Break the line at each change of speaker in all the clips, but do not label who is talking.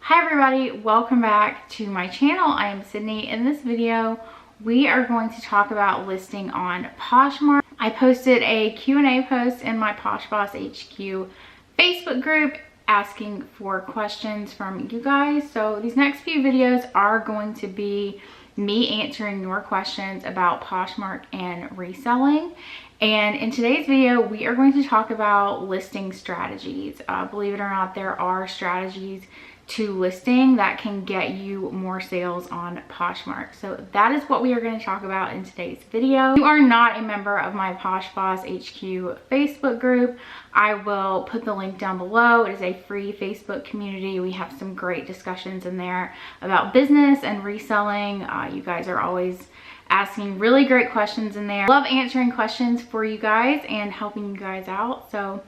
Hi everybody, welcome back to my channel. I am Sydney. In this video, we are going to talk about listing on Poshmark. I posted a Q&A post in my Posh Boss HQ Facebook group asking for questions from you guys. So these next few videos are going to be me answering your questions about Poshmark and reselling. And in today's video, we are going to talk about listing strategies. Believe it or not, there are strategies to listing that can get you more sales on Poshmark. So that is what we are going to talk about in today's video. If you are not a member of my Posh Boss HQ Facebook group, I will put the link down below. It is a free Facebook community. We have some great discussions in there about business and reselling. You guys are always asking really great questions in there. Love answering questions for you guys and helping you guys out. So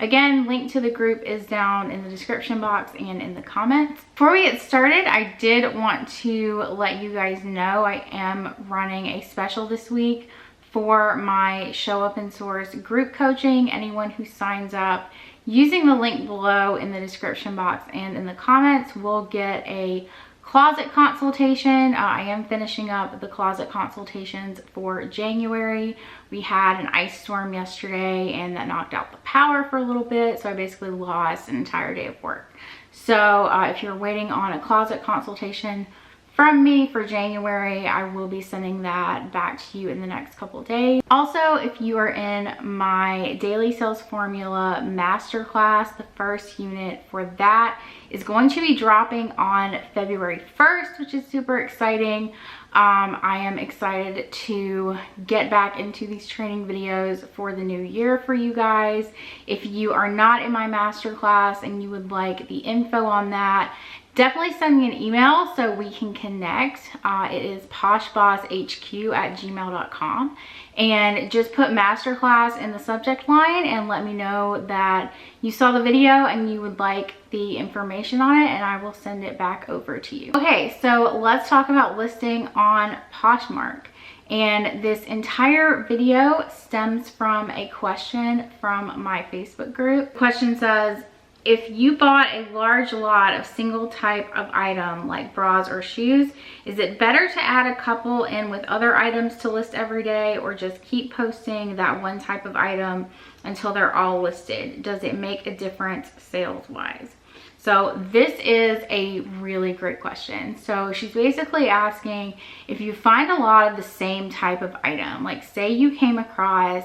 again, link to the group is down in the description box and in the comments. Before we get started, I did want to let you guys know I am running a special this week for my Show Up and Source group coaching. Anyone who signs up using the link below in the description box and in the comments will get a closet consultation. I am finishing up the closet consultations for January. We had an ice storm yesterday and that knocked out the power for a little bit, so I basically lost an entire day of work. So if you're waiting on a closet consultation from me for January, I will be sending that back to you in the next couple of days. Also, if you are in my Daily Sales Formula Masterclass, the first unit for that is going to be dropping on February 1st, which is super exciting. I am excited to get back into these training videos for the new year for you guys. If you are not in my masterclass and you would like the info on that, definitely send me an email so we can connect. It is poshbosshq@gmail.com, and just put masterclass in the subject line and let me know that you saw the video and you would like the information on it, and I will send it back over to you. Okay, so let's talk about listing on Poshmark. And this entire video stems from a question from my Facebook group. The question says, if you bought a large lot of single type of item like bras or shoes, is it better to add a couple in with other items to list every day, or just keep posting that one type of item until they're all listed? Does it make a difference sales wise? So this is a really great question. So she's basically asking, if you find a lot of the same type of item, like say you came across,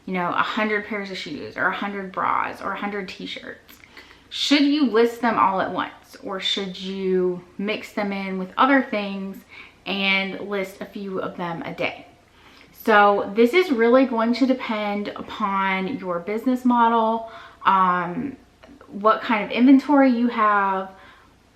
100 pairs of shoes or 100 bras or 100 t-shirts, should you list them all at once, or should you mix them in with other things and list a few of them a day? So this is really going to depend upon your business model, what kind of inventory you have,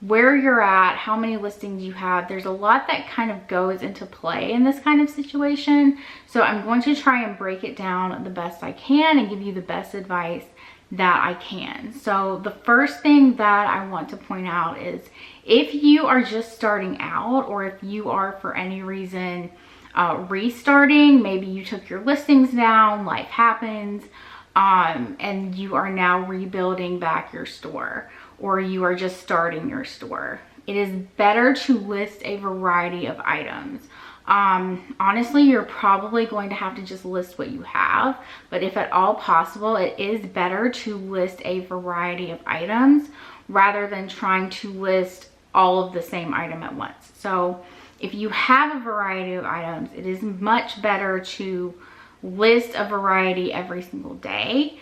where you're at, how many listings you have. There's a lot that kind of goes into play in this kind of situation. So I'm going to try and break it down the best I can and give you the best advice that I can. So the first thing that I want to point out is, if you are just starting out, or if you are for any reason restarting, maybe you took your listings down, life happens, and you are now rebuilding back your store, or you are just starting your store, it is better to list a variety of items. Honestly, you're probably going to have to just list what you have, but if at all possible, it is better to list a variety of items rather than trying to list all of the same item at once. So if you have a variety of items, it is much better to list a variety every single day.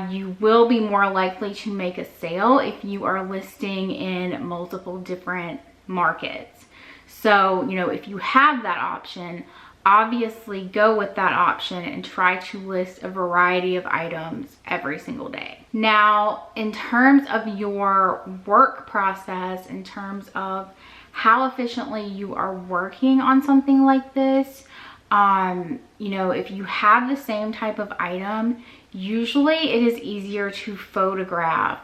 You will be more likely to make a sale if you are listing in multiple different markets. So, if you have that option, obviously go with that option and try to list a variety of items every single day. Now, in terms of your work process, in terms of how efficiently you are working on something like this, if you have the same type of item, usually it is easier to photograph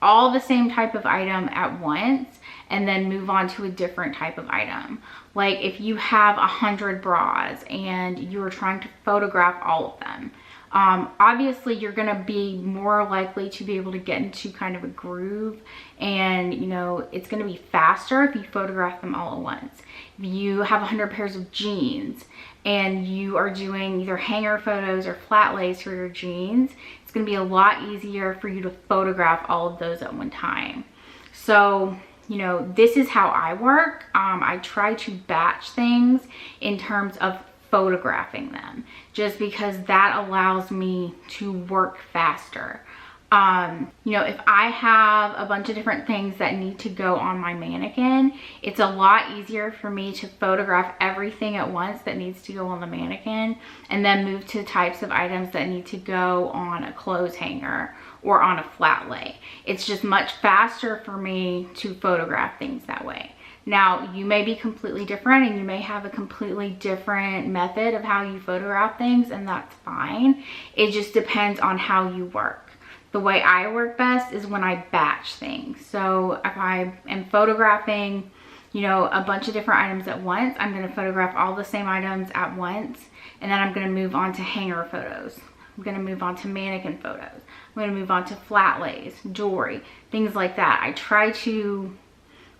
all the same type of item at once and then move on to a different type of item. Like if you have 100 bras and you're trying to photograph all of them, Obviously you're going to be more likely to be able to get into kind of a groove, and you know, it's going to be faster if you photograph them all at once. If you have 100 pairs of jeans and you are doing either hanger photos or flat lays for your jeans, it's going to be a lot easier for you to photograph all of those at one time. So, you know, this is how I work. I try to batch things in terms of photographing them, just because that allows me to work faster. You know, if I have a bunch of different things that need to go on my mannequin, it's a lot easier for me to photograph everything at once that needs to go on the mannequin, and then move to types of items that need to go on a clothes hanger or on a flat lay. It's just much faster for me to photograph things that way. Now, you may be completely different and you may have a completely different method of how you photograph things, and that's fine. It just depends on how you work. The way I work best is when I batch things. So if I am photographing, you know, a bunch of different items at once, I'm going to photograph all the same items at once, and then I'm going to move on to hanger photos. I'm going to move on to mannequin photos. I'm going to move on to flat lays, jewelry, things like that. I try to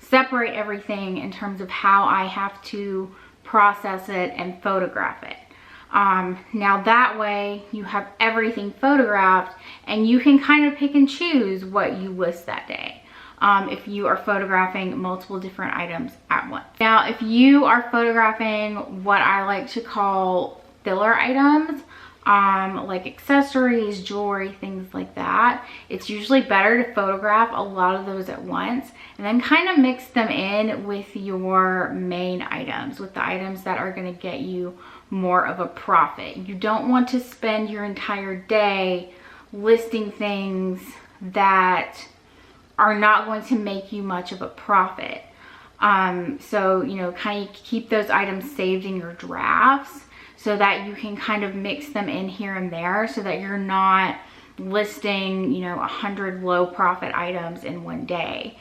separate everything in terms of how I have to process it and photograph it. Now that way you have everything photographed, and you can kind of pick and choose what you list that day. If you are photographing multiple different items at once. Now, if you are photographing what I like to call filler items, like accessories, jewelry, things like that, it's usually better to photograph a lot of those at once and then kind of mix them in with your main items, with the items that are going to get you more of a profit. You don't want to spend your entire day listing things that are not going to make you much of a profit. So, you know, kind of keep those items saved in your drafts so that you can kind of mix them in here and there, so that you're not listing, you know, 100 low profit items in one day.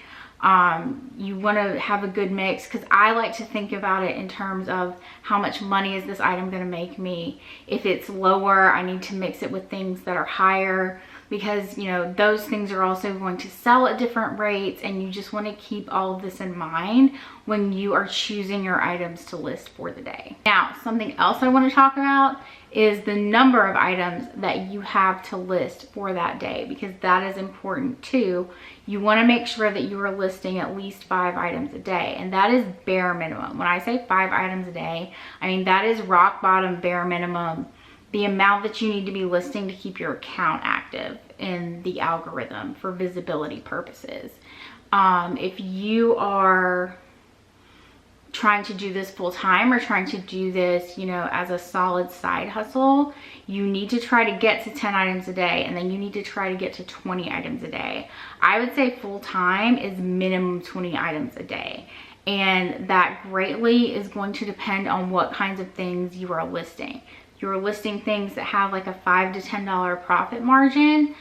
You want to have a good mix, because I like to think about it in terms of how much money is this item going to make me. If it's lower, I need to mix it with things that are higher, because, you know, those things are also going to sell at different rates, and you just want to keep all of this in mind when you are choosing your items to list for the day. Now, something else I want to talk about is the number of items that you have to list for that day, because that is important too. You want to make sure that you are listing at least 5 items a day, and that is bare minimum. When I say 5 items a day, I mean that is rock bottom, bare minimum, the amount that you need to be listing to keep your account active in the algorithm for visibility purposes. If you are trying to do this full time, or trying to do this, you know, as a solid side hustle, you need to try to get to 10 items a day, and then you need to try to get to 20 items a day. I would say full time is minimum 20 items a day. And that greatly is going to depend on what kinds of things you are listing. You're listing things that have like a $5 to $10 profit margin,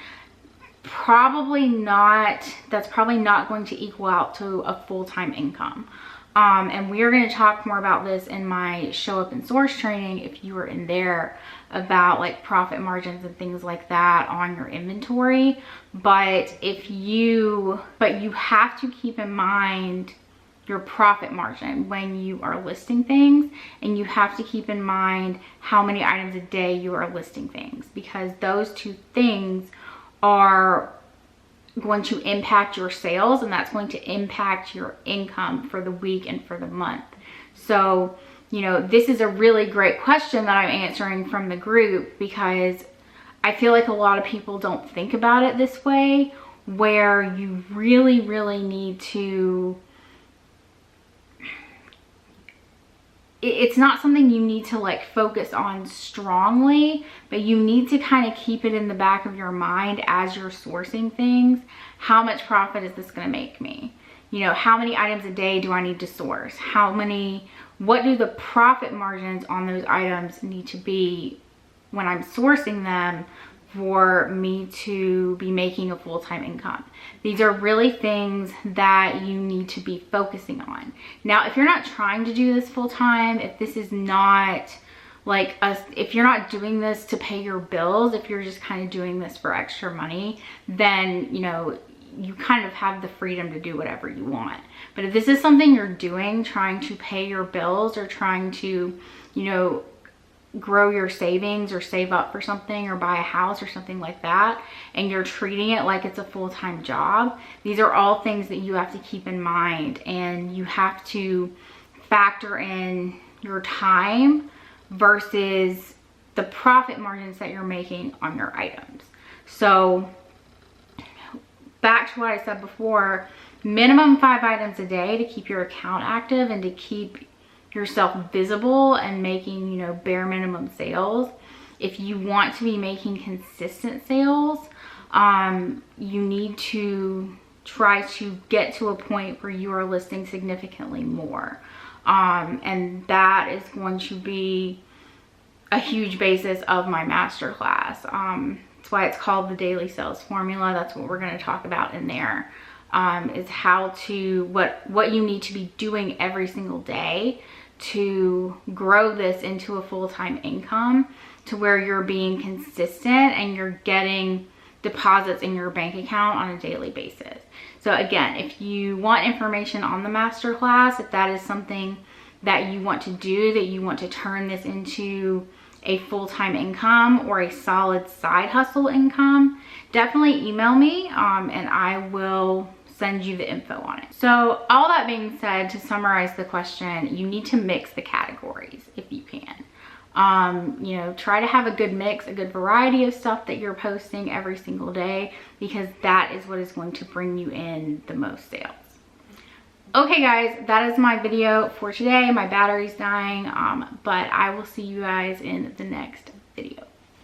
probably not, that's probably not going to equal out to a full-time income. And we are going to talk more about this in my show up and source training, if you are in there, about like profit margins and things like that on your inventory. But you have to keep in mind your profit margin when you are listing things, and you have to keep in mind how many items a day you are listing things, because those two things are going to impact your sales, and that's going to impact your income for the week and for the month. So, you know, this is a really great question that I'm answering from the group, because I feel like a lot of people don't think about it this way, where you really, really need to, it's not something you need to like focus on strongly, but you need to kind of keep it in the back of your mind as you're sourcing things. How much profit is this going to make me? You know, how many items a day do I need to source? What do the profit margins on those items need to be when I'm sourcing them for me to be making a full-time income? These are really things that you need to be focusing on. Now, if you're not trying to do this full-time, if this is not like if you're not doing this to pay your bills, if you're just kind of doing this for extra money, then, you know, you kind of have the freedom to do whatever you want. But if this is something you're doing, trying to pay your bills or trying to, you know, grow your savings or save up for something or buy a house or something like that, and you're treating it like it's a full-time job, these are all things that you have to keep in mind, and you have to factor in your time versus the profit margins that you're making on your items. So back to what I said before, minimum 5 items a day to keep your account active and to keep yourself visible and making, you know, bare minimum sales. If you want to be making consistent sales, you need to try to get to a point where you are listing significantly more. And that is going to be a huge basis of my masterclass. That's why it's called the Daily Sales Formula. That's what we're going to talk about in there, is how to, what you need to be doing every single day to grow this into a full-time income, to where you're being consistent and you're getting deposits in your bank account on a daily basis. So again, if you want information on the masterclass, if that is something that you want to do, that you want to turn this into a full-time income or a solid side hustle income, definitely email me and I will send you the info on it. So all that being said, to summarize the question, you need to mix the categories if you can. You know, try to have a good mix, a good variety of stuff that you're posting every single day, because that is what is going to bring you in the most sales. Okay guys, that is my video for today. My battery's dying, but I will see you guys in the next video.